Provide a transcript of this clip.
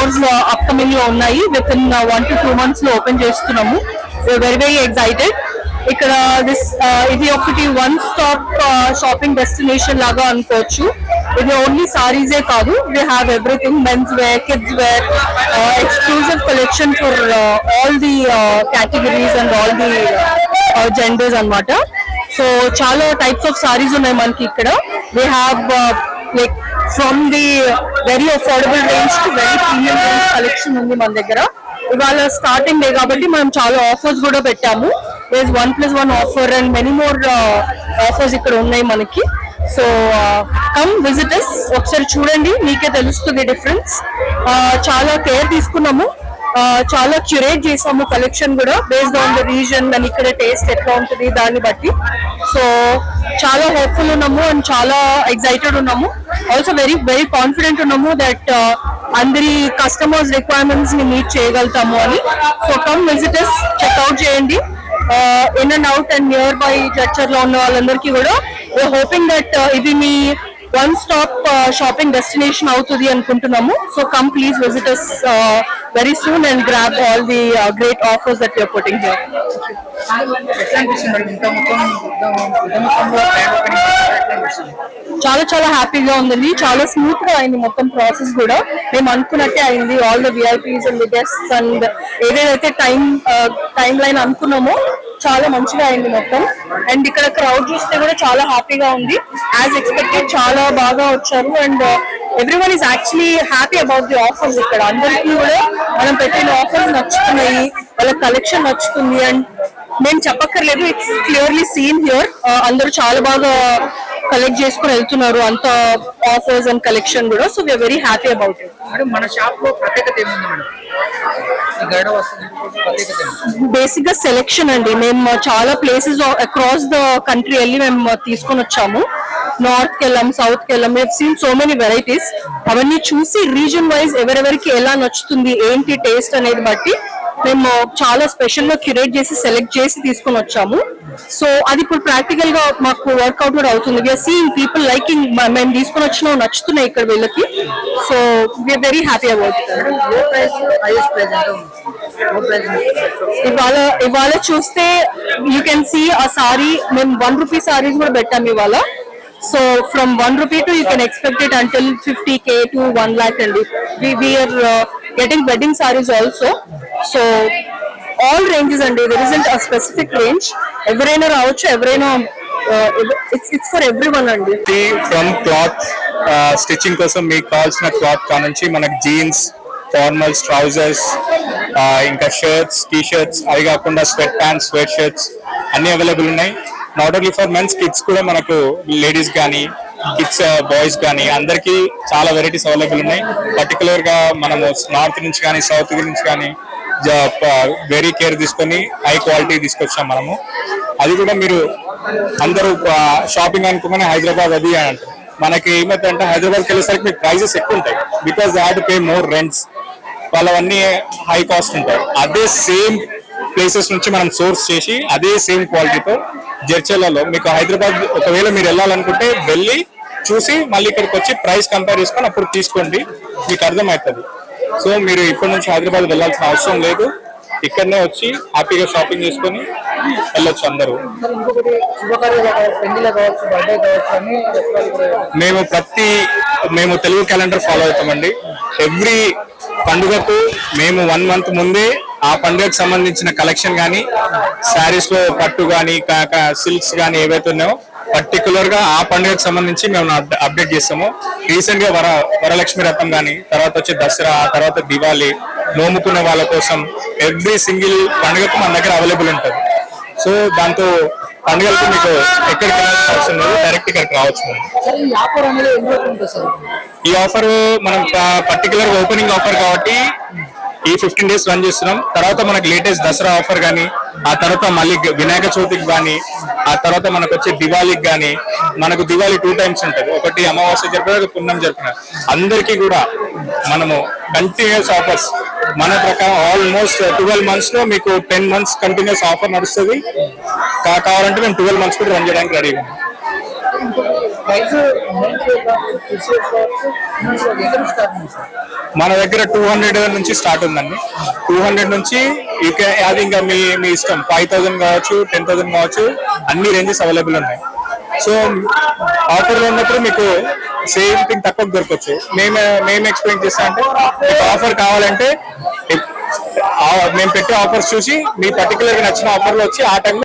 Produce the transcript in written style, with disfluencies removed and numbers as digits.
Stores upcoming లో ఉన్నాయి. With in 1 to 2 months లో ఓపెన్ చేస్తున్నాము. Very very excited. ఇక్కడ ఇది ఒకటి వన్ స్టాప్ షాపింగ్ డెస్టినేషన్ లాగా అనుకోవచ్చు. ఇది ఓన్లీ సారీసే కాదు, we have everything, men's wear, kids wear, exclusive collection for all the categories and all the genders అన్నమాట. సో చాలా టైప్స్ ఆఫ్ సారీస్ ఉన్నాయి మనకి ఇక్కడ. We have like from the very affordable range to very premium range collection ఉంది మన దగ్గర. ఇవాళ starting day కాబట్టి మనం చాలా ఆఫర్స్ కూడా పెట్టాము. There is 1+1 offer and many more offers ఇక్కడ ఉన్నాయి మనకి. సో కమ్ విజిట్ us, ఒకసారి చూడండి, మీకే తెలుస్తుంది డిఫరెన్స్. చాలా కేర్ తీసుకున్నాము, చాలా క్యూరేట్ చేసాము కలెక్షన్ కూడా based on the reason and ఇక్కడ టేస్ట్ ఎట్లా ఉంటుంది దాన్ని బట్టి. సో చాలా హోప్ఫుల్ ఉన్నాము అండ్ చాలా ఎక్సైటెడ్ ఉన్నాము. ఆల్సో వెరీ వెరీ కాన్ఫిడెంట్ ఉన్నాము దట్ అందరి కస్టమర్స్ రిక్వైర్మెంట్స్ ని మీట్ చేయగలుగుతాము అని. So come visit us, check out చేయండి. In and out and nearby జడ్చర్లో ఉన్న వాళ్ళందరికీ కూడా we're hoping that ఇది మీ one stop shopping destination అవుతుంది అనుకుంటున్నాము. So come please visit us very soon and grab all the great offers that we are putting here. చాలా చాలా హ్యాపీగా ఉందండి. చాలా స్మూత్ గా అయింది మొత్తం ప్రాసెస్ కూడా. మేము అనుకున్నట్టే అయింది. All the VIPs and the guests and ఏదైతే టైం లైన్ అనుకున్నామో చాలా మంచిగా అయింది మొత్తం. అండ్ ఇక్కడ క్రౌడ్ చూస్తే కూడా చాలా హ్యాపీగా ఉంది. యాజ్ ఎక్స్పెక్టెడ్ చాలా బాగా వచ్చారు and everyone is actually happy about the offers. ఇక్కడ అందరికీ కూడా మనం పెట్టిన ఆఫర్స్ నచ్చుతున్నాయి, వాళ్ళ కలెక్షన్ నచ్చుతుంది అండ్ మేము చెప్పక్కర్లేదు, ఇట్స్ క్లియర్లీ సీన్ హియర్. అందరూ చాలా బాగా కలెక్ట్ చేసుకుని వెళ్తున్నారు, అంత ఆఫర్స్ అండ్ కలెక్షన్ కూడా. So we are very happy about it. మన షాప్ లో ప్రత్యేకత ఏముంది మేడం? బేసిక్ గా సెలెక్షన్ అండి. మేము చాలా ప్లేసెస్ అక్రాస్ ద కంట్రీ వెళ్ళి మేము తీసుకొని వచ్చాము. నార్త్ కి వెళ్ళాం, సౌత్ కి వెళ్ళాం. We have seen so many varieties. అవన్నీ చూసి రీజన్ వైజ్ ఎవరెవరికి ఎలా నచ్చుతుంది, ఏంటి టేస్ట్ అనేది బట్టి మేము చాలా స్పెషల్ గా క్యూరేట్ చేసి సెలెక్ట్ చేసి తీసుకొని వచ్చాము. సో అది ఇప్పుడు ప్రాక్టికల్ గా మాకు వర్క్అవుట్ కూడా అవుతుంది. వీఆర్ సీయింగ్ పీపుల్ లైకింగ్, మేము తీసుకొని వచ్చిన నచ్చుతున్నాయి ఇక్కడ వీళ్ళకి. So we are very happy about it. ఇవాళ చూస్తే you can see a sari, మేము 1 rupee సారీస్ కూడా పెట్టాము ఇవాళ. So from 1 rupee to you can expect it until 50K to 1 lakh అండి. We are getting wedding sarees also. So all ranges అండి, there isn't a specific range. ఎవరైనా రావచ్చు, ఎవరైనా it's for everyone అండి. ఫ్రమ్ క్లాత్ స్టిచ్చింగ్ కోసం మీకు కావాల్సిన cloth కానుంచి మనకి జీన్స్, ఫార్మల్స్, ట్రౌజర్స్, ఇంకా షర్ట్స్, టీ షర్ట్స్, అవి కాకుండా స్వెట్ ప్యాంట్స్, స్వెట్ షర్ట్స్ అన్ని అవైలబుల్ ఉన్నాయి. Not only for men's, kids కూడా మనకు లేడీస్ కానీ కిడ్స్ బాయ్స్ కానీ అందరికి చాలా వెరైటీస్ అవైలబుల్ ఉన్నాయి. పర్టికులర్ గా మనము నార్త్ నుంచి కానీ సౌత్ నుంచి కానీ వెరీ కేర్ తీసుకొని హై క్వాలిటీ తీసుకొచ్చాం మనము. అది కూడా మీరు అందరూ షాపింగ్ అనుకోగానే హైదరాబాద్ అది అని అంటారు. మనకి ఏమైందంటే హైదరాబాద్కి వెళ్ళేసరికి మీకు ప్రైజెస్ ఎక్కువ ఉంటాయి. Because they have to pay more rents, వాళ్ళవన్నీ హై కాస్ట్ ఉంటాయి. అదే సేమ్ ప్లేసెస్ నుంచి మనం సోర్స్ చేసి అదే సేమ్ క్వాలిటీతో జడ్చర్లలో మీకు హైదరాబాద్ ఒకవేళ మీరు వెళ్ళాలనుకుంటే వెళ్ళి చూసి మళ్ళీ ఇక్కడికి వచ్చి ప్రైస్ కంపేర్ చేసుకొని అప్పుడు తీసుకోండి, మీకు అర్థమవుతుంది. సో మీరు ఇప్పటి నుంచి హైదరాబాద్ వెళ్ళాల్సిన అవసరం లేదు, ఇక్కడనే వచ్చి హ్యాపీగా షాపింగ్ చేసుకొని వెళ్ళొచ్చు అందరూ. మేము తెలుగు క్యాలెండర్ ఫాలో అవుతామండి. ఎవ్రీ పండుగకు మేము 1 month ముందే ఆ పండుగకు సంబంధించిన కలెక్షన్ కానీ శారీస్ లో పట్టు కానీ సిల్క్స్ కానీ ఏవైతే ఉన్నాయో పర్టికులర్ గా ఆ పండుగకు సంబంధించి మేము అప్డేట్ చేస్తాము. రీసెంట్ గా వరలక్ష్మి వ్రతం కానీ, తర్వాత వచ్చి దసరా, తర్వాత దివాళీ, నోముకున్న వాళ్ళ కోసం ఎవ్రీ సింగిల్ పండుగకు మన దగ్గర అవైలబుల్ ఉంటుంది. సో దాంతో పండుగలకు మీకు ఎక్కడికి వెళ్ళాల్సిన అవసరం లేదు, డైరెక్ట్ ఇక్కడికి రావచ్చు. ఈ ఆఫర్ మనం పర్టికులర్ ఓపెనింగ్ ఆఫర్ కాబట్టి ఈ 15 days రన్ చేస్తున్నాం. తర్వాత మనకి లేటెస్ట్ దసరా ఆఫర్ కానీ, ఆ తర్వాత మళ్ళీ వినాయక చవితికి కానీ, ఆ తర్వాత మనకు వచ్చే దివాళీకి కానీ, మనకు దివాళీ 2 times ఉంటుంది. ఒకటి అమావాస్య జరిపిన, పున్నం జరిపిన. అందరికీ కూడా మనము కంటిన్యూస్ ఆఫర్స్ మన ప్రకారం ఆల్మోస్ట్ 12 months లో మీకు 10 months కంటిన్యూస్ ఆఫర్ నడుస్తుంది. కావాలంటే మేము 12 months కూడా రన్ చేయడానికి రెడీగా ఉన్నాం. ప్రైస్ ఎక్కడ స్టార్ట్ ఉంది సార్? మన దగ్గర 200 నుంచి స్టార్ట్ ఉందండి. 200 నుంచి అది ఇంకా మీ ఇష్టం. 5000 కావచ్చు, 10,000 కావచ్చు, అన్ని రేంజెస్ అవైలబుల్ ఉన్నాయి. సో ఆఫర్ లో ఉన్నప్పుడు మీకు సేమ్ థింగ్ తక్కువ దొరకచ్చు. మేము ఎక్స్ప్లెయిన్ చేస్తా అంటే మీకు ఆఫర్ కావాలంటే మేము పెట్టే ఆఫర్స్ చూసి మీ పర్టికులర్ గా నచ్చిన ఆఫర్ లో వచ్చి ఆ టైంలో